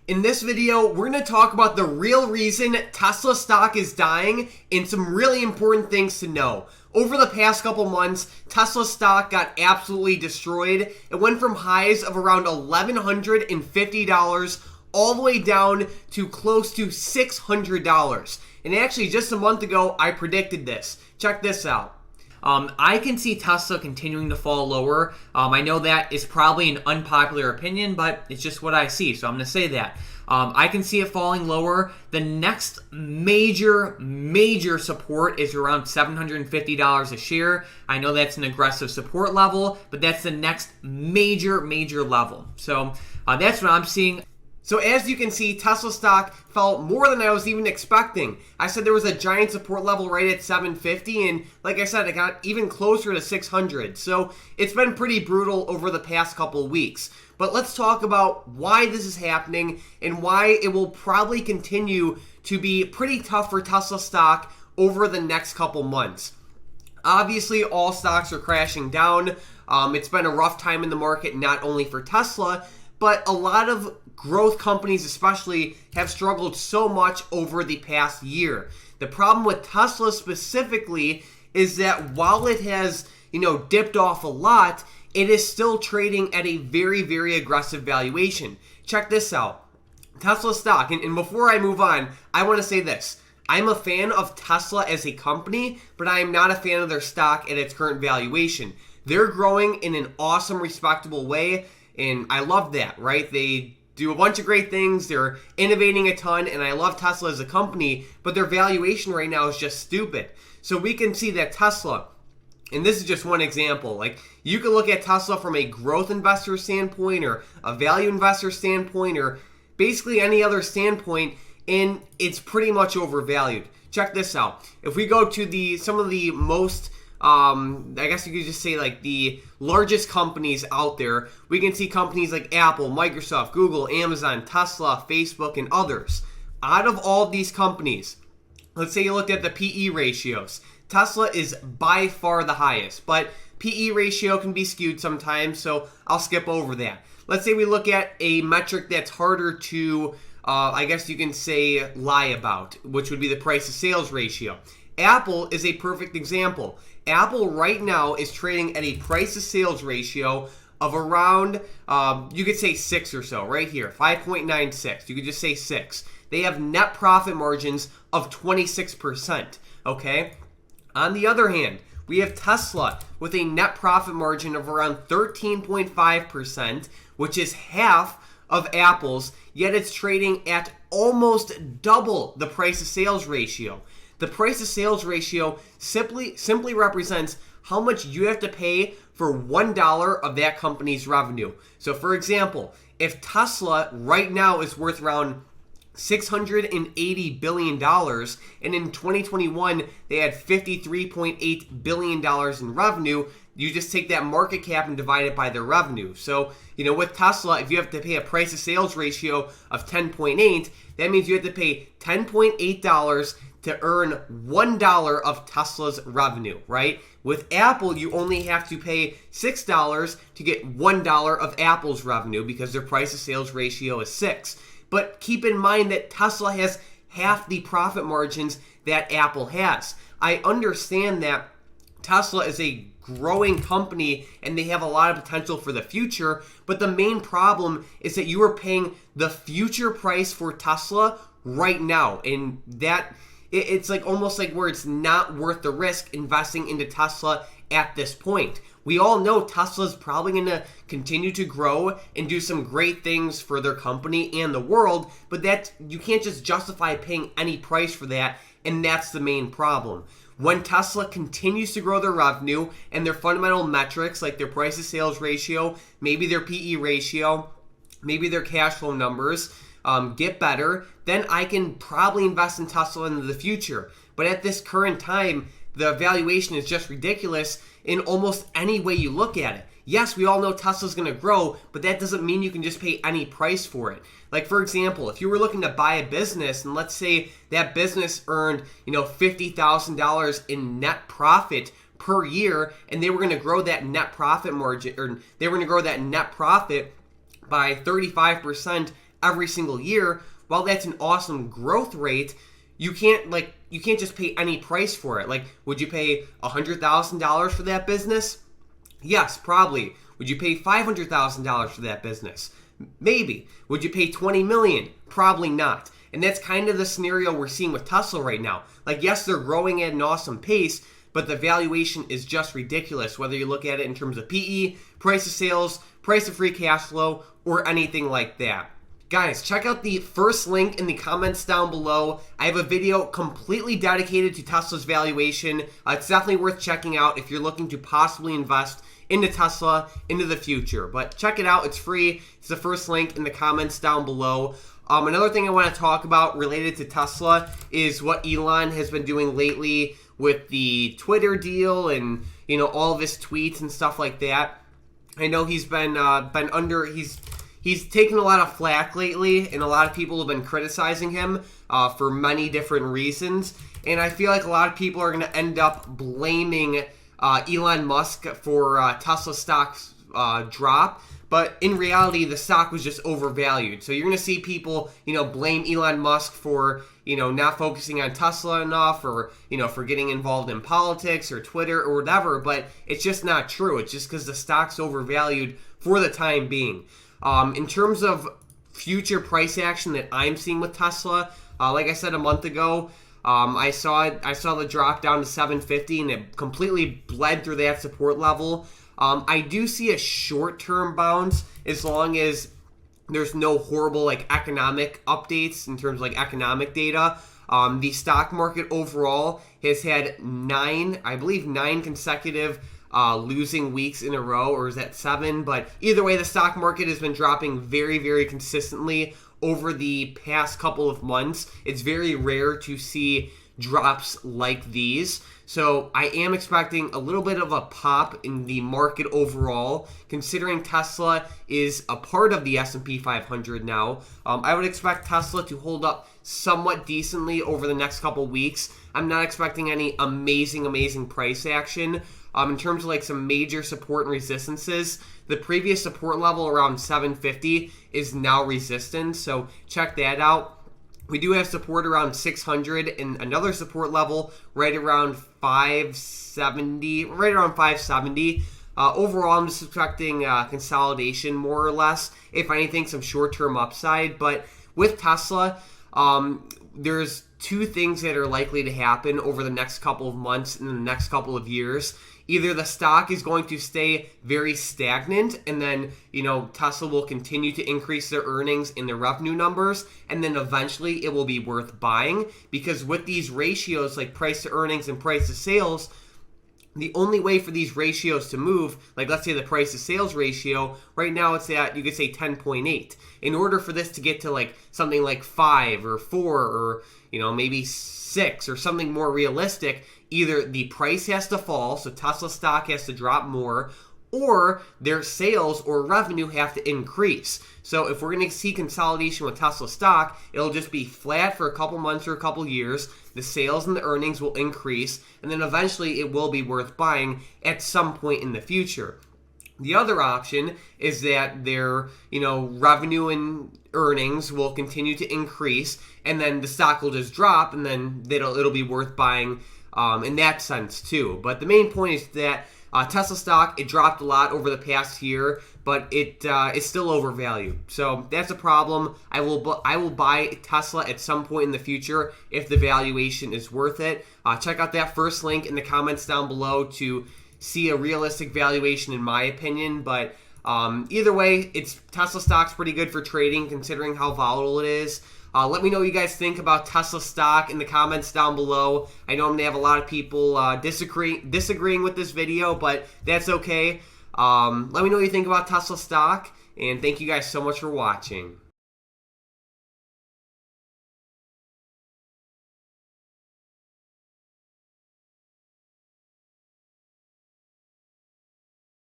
In this video, we're going to talk about the real reason Tesla stock is dying and some really important things to know. Over the past couple months, Tesla stock got absolutely destroyed. It went from highs of around $1,150 all the way down to close to $600. And actually, just a month ago, I predicted this. Check this out. I can see Tesla continuing to fall lower. I know that is probably an unpopular opinion, but it's just what I see, so I'm going to say that. I can see it falling lower. The next major support is around $750 a share. I know that's an aggressive support level, but that's the next major level. So that's what I'm seeing. So as you can see, Tesla stock fell more than I was even expecting. I said there was a giant support level right at 750, and like I said, it got even closer to 600. So it's been pretty brutal over the past couple of weeks. But let's talk about why this is happening and why it will probably continue to be pretty tough for Tesla stock over the next couple months. Obviously, all stocks are crashing down. It's been a rough time in the market, not only for Tesla, but a lot of growth companies especially have struggled so much over the past year. The problem with Tesla specifically is that while it has, dipped off a lot, it is still trading at a very aggressive valuation. Check this out. Tesla stock, and before I move on, I want to say this. I'm a fan of Tesla as a company, but I am not a fan of their stock at its current valuation. They're growing in an awesome, respectable way, and I love that, right? They do a bunch of great things. They're innovating a ton, and I love Tesla as a company, but their valuation right now is just stupid. So we can see that Tesla, and this is just one example, like you can look at Tesla from a growth investor standpoint or a value investor standpoint or basically any other standpoint, and it's pretty much overvalued. Check this out. If we go to some of the most I guess you could just say like the largest companies out there, we can see companies like Apple, Microsoft, Google, Amazon, Tesla, Facebook, and others. Out of all of these companies, let's say you looked at the PE ratios. Tesla is by far the highest, but PE ratio can be skewed sometimes, so I'll skip over that. Let's say we look at a metric that's harder to, I guess you can say, lie about, which would be the price to sales ratio. Apple is a perfect example. Apple right now is trading at a price to sales ratio of around, you could say 6 or so, right here, 5.96. You could just say 6. They have net profit margins of 26%, okay? On the other hand, we have Tesla with a net profit margin of around 13.5%, which is half of Apple's, yet it's trading at almost double the price to sales ratio. The price to sales ratio simply represents how much you have to pay for $1 of that company's revenue. So for example, if Tesla right now is worth around $680 billion, and in 2021 they had $53.8 billion in revenue, you just take that market cap and divide it by their revenue. So, with Tesla, if you have to pay a price to sales ratio of 10.8, that means you have to pay $10.8 to earn $1 of Tesla's revenue, right? With Apple, you only have to pay $6 to get $1 of Apple's revenue because their price to sales ratio is 6. But keep in mind that Tesla has half the profit margins that Apple has. I understand that Tesla is a growing company and they have a lot of potential for the future, but the main problem is that you are paying the future price for Tesla right now, and that it's like almost like where it's not worth the risk investing into Tesla at this point. We all know Tesla's probably going to continue to grow and do some great things for their company and the world, but that you can't just justify paying any price for that, and that's the main problem. When Tesla continues to grow their revenue and their fundamental metrics like their price to sales ratio, maybe their PE ratio, maybe their cash flow numbers, get better, then I can probably invest in Tesla into the future. But at this current time, the valuation is just ridiculous in almost any way you look at it. Yes, we all know Tesla's going to grow, but that doesn't mean you can just pay any price for it. Like, for example, if you were looking to buy a business, and let's say that business earned, $50,000 in net profit per year, and they were going to grow that net profit margin, or they were going to grow that net profit by 35% every single year. While that's an awesome growth rate, you can't just pay any price for it. Like, would you pay $100,000 for that business? Yes, probably. Would you pay $500,000 for that business? Maybe. Would you pay $20 million? Probably not. And that's kind of the scenario we're seeing with Tesla right now. Like, yes, they're growing at an awesome pace, but the valuation is just ridiculous, whether you look at it in terms of PE, price of sales, price of free cash flow, or anything like that. Guys, check out the first link in the comments down below. I have a video completely dedicated to Tesla's valuation. It's definitely worth checking out if you're looking to possibly invest into Tesla into the future. But check it out. It's free. It's the first link in the comments down below. Another thing I want to talk about related to Tesla is what Elon has been doing lately with the Twitter deal and, you know, all of his tweets and stuff like that. I know he's He's taken a lot of flack lately, and a lot of people have been criticizing him for many different reasons. And I feel like a lot of people are going to end up blaming Elon Musk for Tesla stock's drop. But in reality, the stock was just overvalued. So you're going to see people, you know, blame Elon Musk for, you know, not focusing on Tesla enough, or, you know, for getting involved in politics or Twitter or whatever. But it's just not true. It's just because the stock's overvalued for the time being. In terms of future price action that I'm seeing with Tesla, like I said a month ago, I saw the drop down to 750, and it completely bled through that support level. I do see a short-term bounce as long as there's no horrible like economic updates in terms of like economic data. The stock market overall has had nine consecutive losing weeks in a row, or is that 7? But either way, the stock market has been dropping very, very consistently over the past couple of months. It's very rare to see drops like these. So I am expecting a little bit of a pop in the market overall, considering Tesla is a part of the S&P 500 now. I would expect Tesla to hold up somewhat decently over the next couple weeks. I'm not expecting any amazing price action. In terms of like some major support and resistances, the previous support level around 750 is now resistance, so check that out. We do have support around 600 and another support level right around 570. Overall, I'm just expecting consolidation more or less. If anything, some short-term upside. But with Tesla, there's two things that are likely to happen over the next couple of months and the next couple of years. Either the stock is going to stay very stagnant, and then, you know, Tesla will continue to increase their earnings and their revenue numbers, and then eventually it will be worth buying, because with these ratios like price to earnings and price to sales, the only way for these ratios to move, like let's say the price to sales ratio, right now it's at, you could say 10.8. In order for this to get to like something like 5 or 4 or, you know, maybe 6 or something more realistic, either the price has to fall, so Tesla stock has to drop more, or their sales or revenue have to increase. So if we're going to see consolidation with Tesla stock, it'll just be flat for a couple months or a couple years. The sales and the earnings will increase, and then eventually it will be worth buying at some point in the future. The other option is that their, you know, revenue and earnings will continue to increase, and then the stock will just drop, and then it'll be worth buying in that sense too. But the main point is that Tesla stock, it dropped a lot over the past year, but it's still overvalued. So that's a problem. I will buy Tesla at some point in the future if the valuation is worth it. Check out that first link in the comments down below to see a realistic valuation in my opinion. But either way, Tesla stock's pretty good for trading considering how volatile it is. Let me know what you guys think about Tesla stock in the comments down below. I know I'm going to have a lot of people disagreeing with this video, but that's okay. Let me know what you think about Tesla stock, and thank you guys so much for watching.